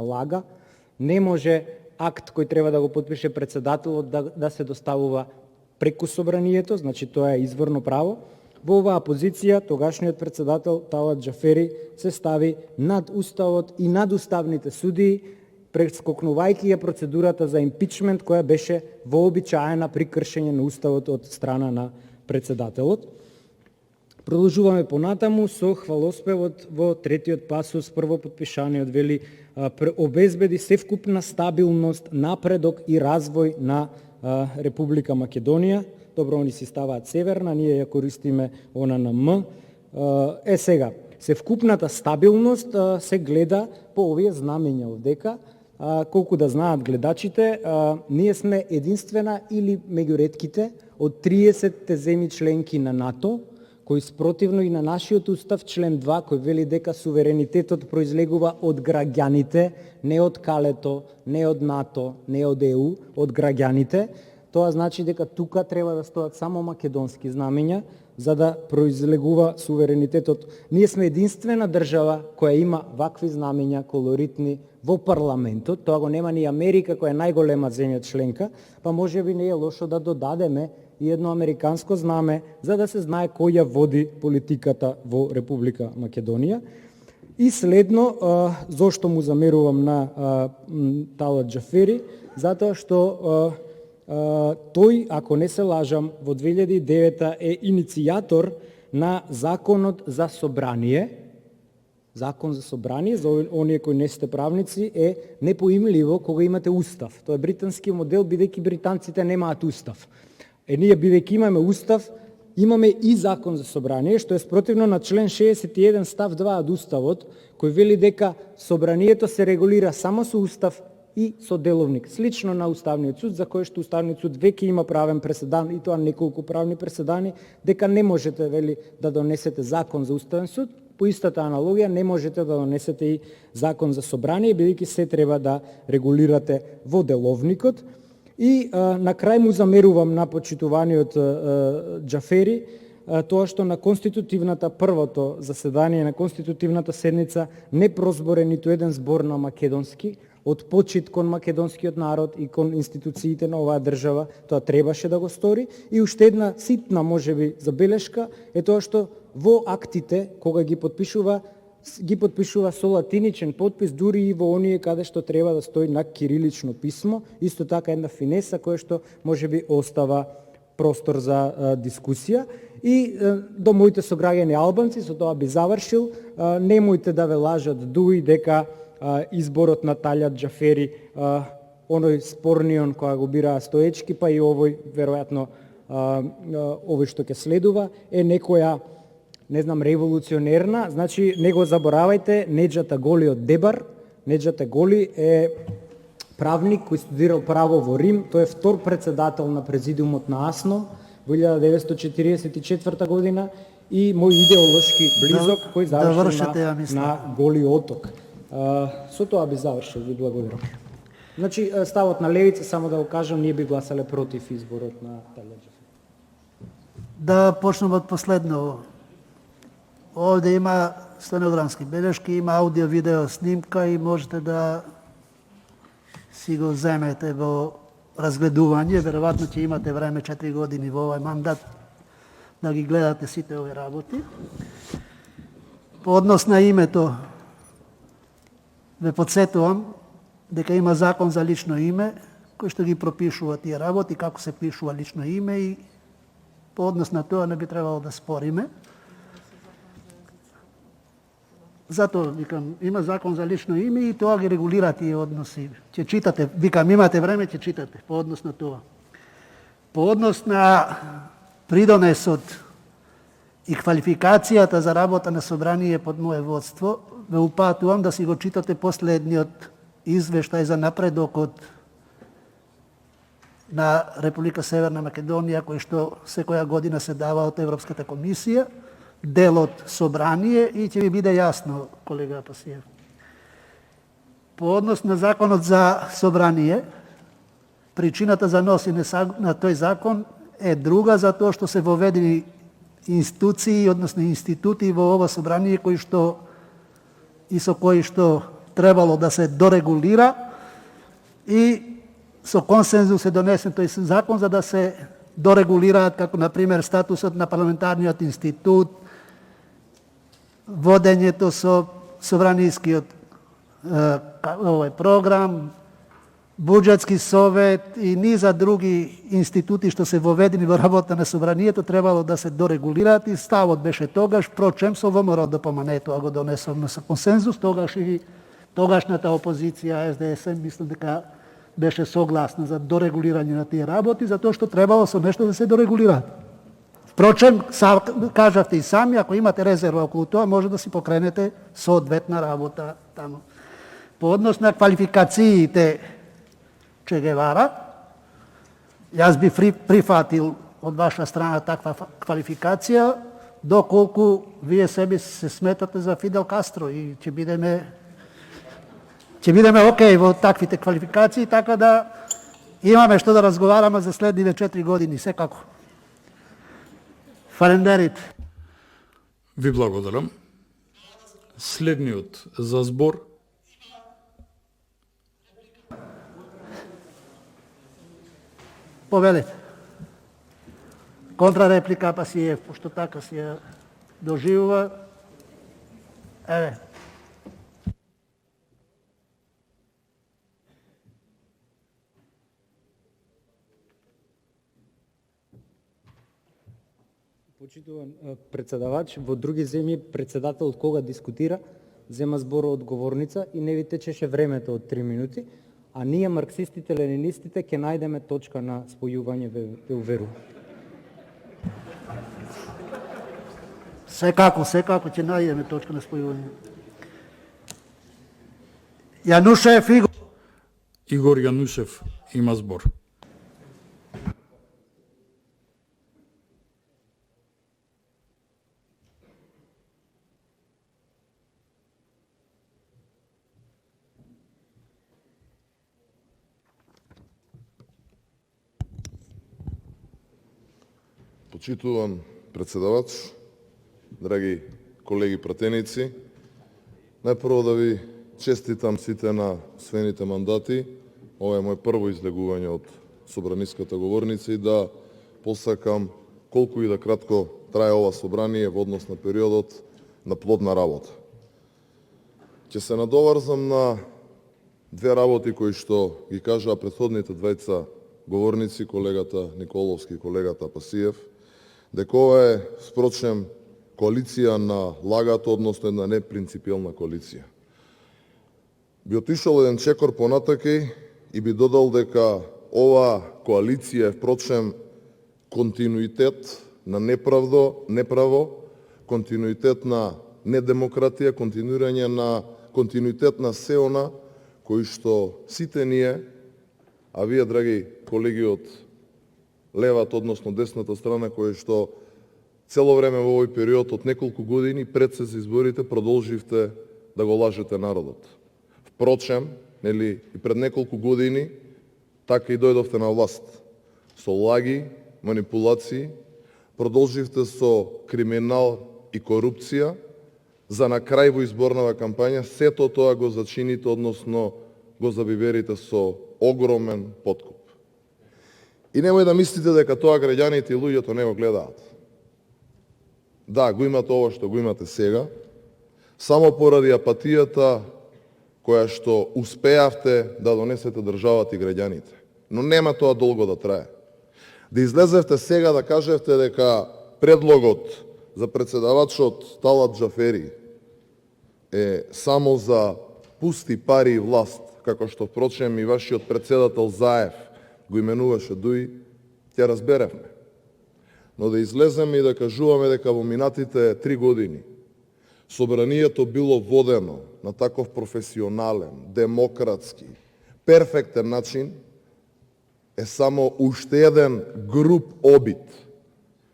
лага. Не може акт кој треба да го потпише председателот да се доставува преку собранието, значи тоа е изворно право. Во оваа позиција тогашниот председател Талат Џафери се стави над уставот и над уставните судии, прескокнувајќи ја процедурата за импичмент која беше вообичаена при кршење на уставот од страна на председателот. Продолжуваме понатаму со хвалоспевот во третиот пасус, прво подпишаниот вели обезбеди севкупна стабилност, напредок и развој на Република Македонија. Добро, они си ставаат северна, ние ја користиме она на М. Сега, севкупната стабилност се гледа по овие знамења овдека. Колку да знаат гледачите, ние сме единствена или меѓу ретките од 30 земји членки на НАТО, кој спротивно и на нашиот устав, член 2, кој вели дека суверенитетот произлегува од граѓаните, не од Калето, не од НАТО, не од ЕУ, од граѓаните. Тоа значи дека тука треба да стоят само македонски знамења, за да произлегува суверенитетот. Ние сме единствена држава која има вакви знамења колоритни во парламентот. Тоа го нема ни Америка, која е најголема земја членка, па може би не е лошо да додадеме и едно американско знаме, за да се знае кој ја води политиката во Република Македонија. И следно, зошто му замерувам на Талат Џафери? Затоа што тој, ако не се лажам, во 2009 е иницијатор на Законот за собрание. Закон за собрание, за оние кои не сте правници, е непоимливо кога имате устав. Тоа е британски модел, бидејќи британците немаат устав. Ние, бидејќи имаме устав, имаме и закон за собрание, што е спротивно на член 61 став 2 од уставот, кој вели дека собранието се регулира само со устав и со деловник. Слично на Уставниот суд, за кој што Уставниот суд веќе има правен преседан, и тоа неколку правни преседани, дека не можете, вели, да донесете закон за Уставен суд, по истата аналогија не можете да донесете и закон за собрание, бидејќи се треба да регулирате во деловникот. И на крај му замерувам на почитуваниот Џафери тоа што на конститутивната првото заседание на конститутивната седница не прозборе ниту еден збор на македонски, од почит кон македонскиот народ и кон институциите на оваа држава. Тоа требаше да го стори. И уште една ситна, можеби, забелешка е тоа што во актите, кога ги подпишува со латиничен подпис, дури и во оние каде што треба да стои на кирилично писмо. Исто така една финеса која што можеби остава простор за дискусија. И до моите сограѓани албанци, со тоа би завршил, немојте да ве лажат дуи дека изборот на Талат Џафери, оној спорнион која го бираа Стоечки, па и овој, веројатно, овој што ќе следува, е некоја, не знам, револуционерна. Значи, не го заборавајте, Неџата Голи од Дебар. Неџата Голи е правник кој студирал право во Рим. Тој е втор председател на президиумот на АСНО во 1944 година и мој идеолошки близок кој завршил на Голи оток. Со тоа би завршил, ви благодарам. Значи, ставот на левица, само да го кажам, ние би гласале против изборот на Талат Џафери. Да почнем од последно. Овде има стенограмски белешки, има аудио-видео снимка и можете да си го земете во разгледување. Веројатно ќе имате време 4 години во овој мандат да ги гледате сите овие работи. По однос на името, ве подсетувам дека има закон за лично име, кој што ги пропишува тие работи, како се пишува лично име, и по однос на тоа не би требало да спориме. Затоа, викам, има закон за лично име и тоа ги регулира тие односи. Ќе читате, викам, имате време, ќе читате по однос на тоа. По однос на придонесот и квалификацијата за работа на собрание под мое водство, ве упатувам да си го читате последниот извештај за напредокот на Република Северна Македонија, кој што секоја година се дава од Европската комисија, делот собрание, и ќе ви биде јасно, колега Пасиев. По однос на законот за собрание, причината за носење на тој закон е друга, затоа што се воведени институции, односно институти во ова собрание кои што и со кои што требало да се дорегулира и со консензус е донесен тој закон за да се дорегулираат, како на пример статусот на парламентарниот институт, водењето со собранискиот програм, буџетски совет и низа други институти што се воведени во работа на собранието требало да се дорегулираат и ставот беше тогаш, прочем со ВМРО ДПМН тоа го донесовме со консензус, тогаш и тогашната опозиција СДСМ мислам дека беше согласна за дорегулирање на тие работи, затоа што требало со нешто да се дорегулираат. Впрочем, кажавте и сами, ако имате резерва околу тоа, може да си покренете соодветна работа таму. По однос на квалификациите Че Гевара, јас би прифатил од ваша страна таква квалификација, доколку вие себе се сметате за Фидел Кастро и ќе бидеме окей во таквите квалификации, така да имаме што да разговараме за следниве 4 години, секако. Фалендерите. Ви благодарам. Следниот за збор. Повелете. Контрареплика па си е, пошто така си ја доживува. Еве. Почитуван председавач, во други земји председател од кога дискутира, зема збор од говорница и не ви течеше времето од 3 минути, а ние марксистите, ленинистите ќе најдеме точка на спојување, ве уверувам. Секако ќе најдеме точка на спојување. Јанушев Игор. Игор Јанушев има збор. Почитуван председавач, драги колеги пратеници, најпрво да ви честитам сите на освените мандати. Ова е мој прво излегување од собраниската говорница и да посакам, колку и да кратко трае ова собрание во однос на периодот, на плодна работа. Ќе се надоврзам на две работи кои што ги кажаа претходните двајца говорници, колегата Николовски и колегата Пасиев, дека ова е, спрочем, коалиција на лагато, односно една непринципиелна коалиција. Би отишол еден чекор понатаки и би додал дека ова коалиција е, впрочем, континуитет на неправо, континуитет на недемократија, континуитет на се она кои што сите ние, а вие, драги колеги од левата, односно десната страна, кои што цело време во овој период од неколку години пред се за изборите продолживте да го лажете народот. Впрочем, и пред неколку години така и дојдовте на власт. Со лаги, манипулации, продолживте со криминал и корупција, за на крај во изборнава кампања сето тоа го зачините, односно го забиверите со огромен подкуп. И немој да мислите дека тоа граѓаните и луѓето не го гледаат. Да, го имате ова што го имате сега, само поради апатијата која што успеавте да донесете државата и граѓаните. Но нема тоа долго да трае. Да излезевте сега да кажете дека предлогот за председавачот Талат Џафери е само за пусти пари и власт, како што впрочем и вашиот председател Заев го именуваше Дуи, ќе разберевме. Но да излеземе и да кажуваме дека во минатите 3 години собранието било водено на таков професионален, демократски, перфектен начин, е само уште еден груб обид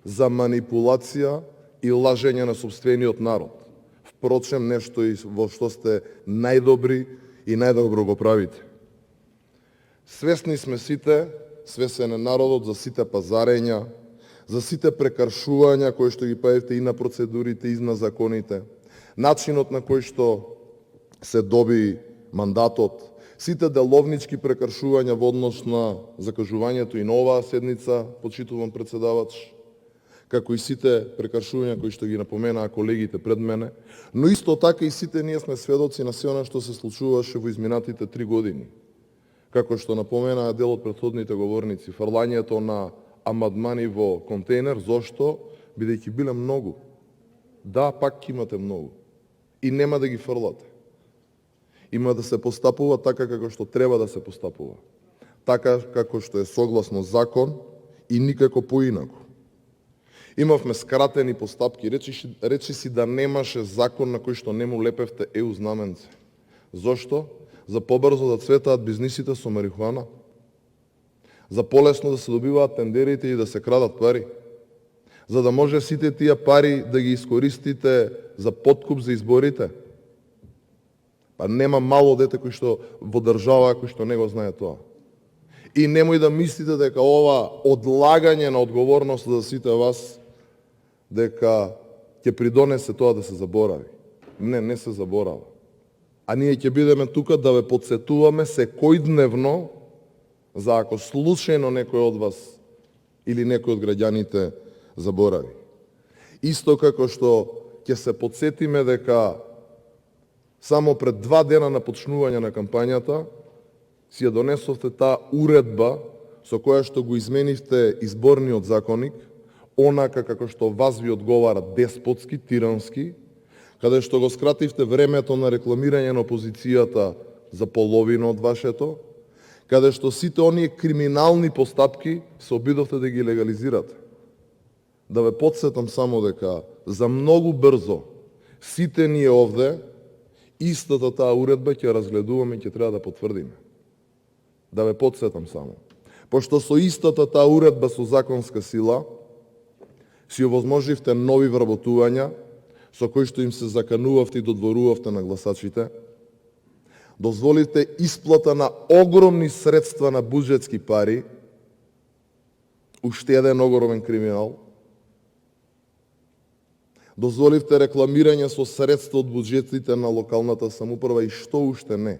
за манипулација и лажење на сопствениот народ. Впрочем, нешто и во што сте најдобри и најдобро го правите. Свесни сме сите, свесен е народот за сите пазарења, за сите прекаршувања кои што ги правите и на процедурите, и на законите, начинот на кој што се доби мандатот, сите деловнички прекршувања во однос на закажувањето и на оваа седница, почитуван председавач, како и сите прекршувања кои што ги напоменаа колегите пред мене, но исто така и сите ние сме сведоци на се она што се случуваше во изминатите 3 години. Како што напоменаа дел од претходните говорници, фрлањето на амандмани во контейнер, зошто? Бидејќи биле многу. Да, пак имате многу. И нема да ги фрлате. Има да се постапува така како што треба да се постапува. Така како што е согласно закон и никако поинаку. Имавме скратени постапки, речи си да немаше закон на кој што не му лепевте ЕУ знаменце. Зошто? За побрзо да цветаат бизнисите со марихуана. За полесно да се добиваат тендерите и да се крадат пари. За да може сите тие пари да ги искористите за подкуп за изборите. Па нема мало дете кој што во држава кој што не го знае тоа. И немој да мислите дека ова одлагање на одговорност за сите вас дека ќе придонесе тоа да се заборави. Не се заборава. А ние ќе бидеме тука да ве подсетуваме секојдневно за ако случајно некој од вас или некој од граѓаните заборави. Исто како што ќе се подсетиме дека само пред 2 дена на почнување на кампањата си ја донесовте таа уредба со која што го изменивте изборниот законник, онака како што вас ви одговара деспотски, тирански, каде што го скративте времето на рекламирање на опозицијата за половина од вашето, каде што сите оние криминални постапки се обидовте да ги легализирате. Да ве подсетам само дека за многу брзо сите ние овде истата таа уредба ќе разгледуваме и ќе треба да потврдиме. Да ве подсетам само. Пошто со истата таа уредба со законска сила си овозможивте нови вработувања со кои што им се заканувавте и додворувавте на гласачите, дозволивте исплата на огромни средства на буџетски пари, уште еден огромен криминал, дозволивте рекламирање со средства од буџетите на локалната самоуправа и што уште не.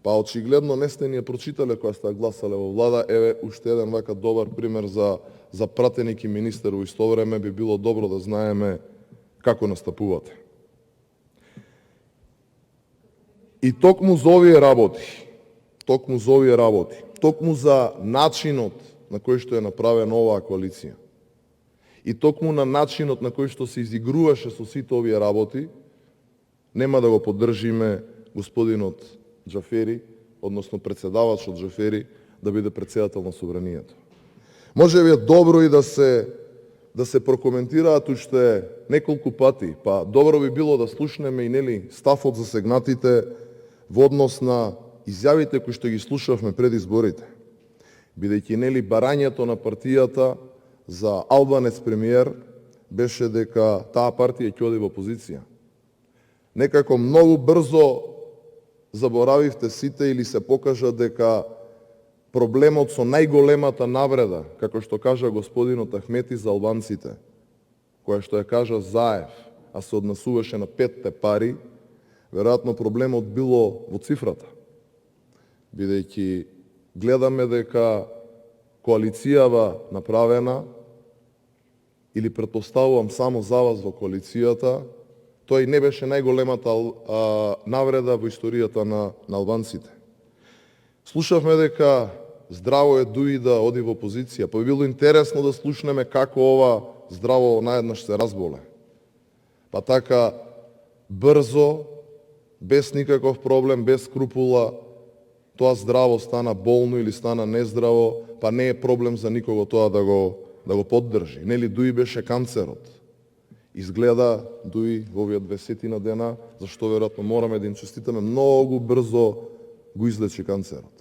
Па очигледно не сте ни ја прочитале кога сте гласале во влада, еве уште еден вака добар пример за пратеник и министер во исто време, би било добро да знаеме како настапувате. И токму за овие работи, токму за начинот на кој што е направена оваа коалиција и токму на начинот на кој што се изигруваше со сите овие работи, нема да го поддржиме господинот Џафери, односно председавачот Џафери, да биде председател на Собранието. Може би е добро и да се прокоментираат уште неколку пати, па добро би било да слушнеме и нели ставот за сегнатите во однос на изјавите кои што ги слушавме пред изборите. Бидејќи нели барањето на партијата за албанец премиер беше дека таа партија ќе оди во опозиција. Некако многу брзо заборавивте сите или се покажа дека проблемот со најголемата навреда, како што кажа господинот Ахмети за албанците, која што ја кажа Заев, а се однесуваше на 5 пари, веројатно проблемот било во цифрата. Бидејќи гледаме дека коалицијава направена, или претпоставувам само за вас во коалицијата, тој не беше најголемата навреда во историјата на албанците. Слушавме дека здраво е Дуи да оди во опозиција, па би било интересно да слушнеме како ова здраво наеднаш се разболе. Па така брзо, без никаков проблем, без скрупула, тоа здраво стана болно или стана нездраво, па не е проблем за никого тоа да го поддржи. Нели Дуи беше канцерот. Изгледа Дуи во овие 20 дена, зашто веројатно мораме да им честитаме, многу брзо го излечи канцерот.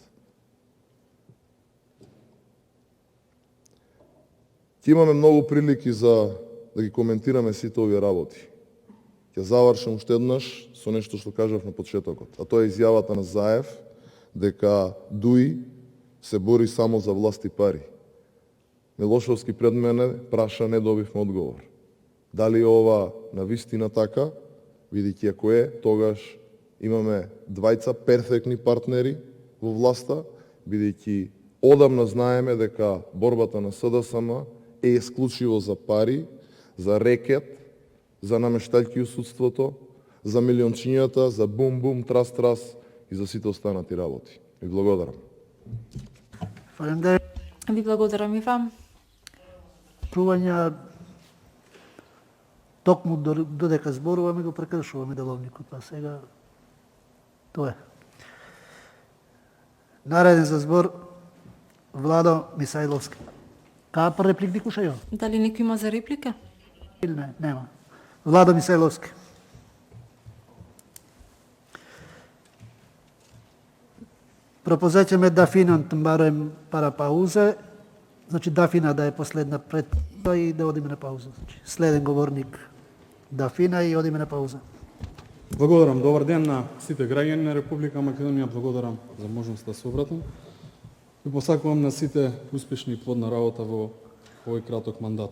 Ќе имаме многу прилики за да ги коментираме сите овие работи. Ќе завршам уште еднаш со нешто што кажав на почетокот, а тоа е изјавата на Заев дека Дуи се бори само за власт и пари. Милошовски пред мене праша, не добивме одговор. Дали ова навистина така Бидејќи ако е, тогаш имаме двајца перфектни партнери во власта, бидејќи одамна знаеме дека борбата на СДСМ е исклучиво за пари, за рекет, за намештаljки у судството, за милиончињата, за бум-бум, трас-трас и за сите останати работи. Ви благодарам. Фалем Ви благодарам и вам. прувања токму додека зборуваме го прекршуваме деловникот, па сега тоа е. Нареден за збор Владо Мисајловски. Капа реплик дикуша ја? Дали некој има за реплика? Или не? Нема. Владо Мисајловски. Пропозеќаме Дафина барем пара паузе. Значи Дафина да е последна пред и да одиме на пауза. Значи, следен говорник Дафина и одиме на пауза. Благодарам. Добар ден на сите граѓани на Република Македонија. Благодарам за можноста да се обратам. И посакувам на сите успешни и плодна работа во овој краток мандат.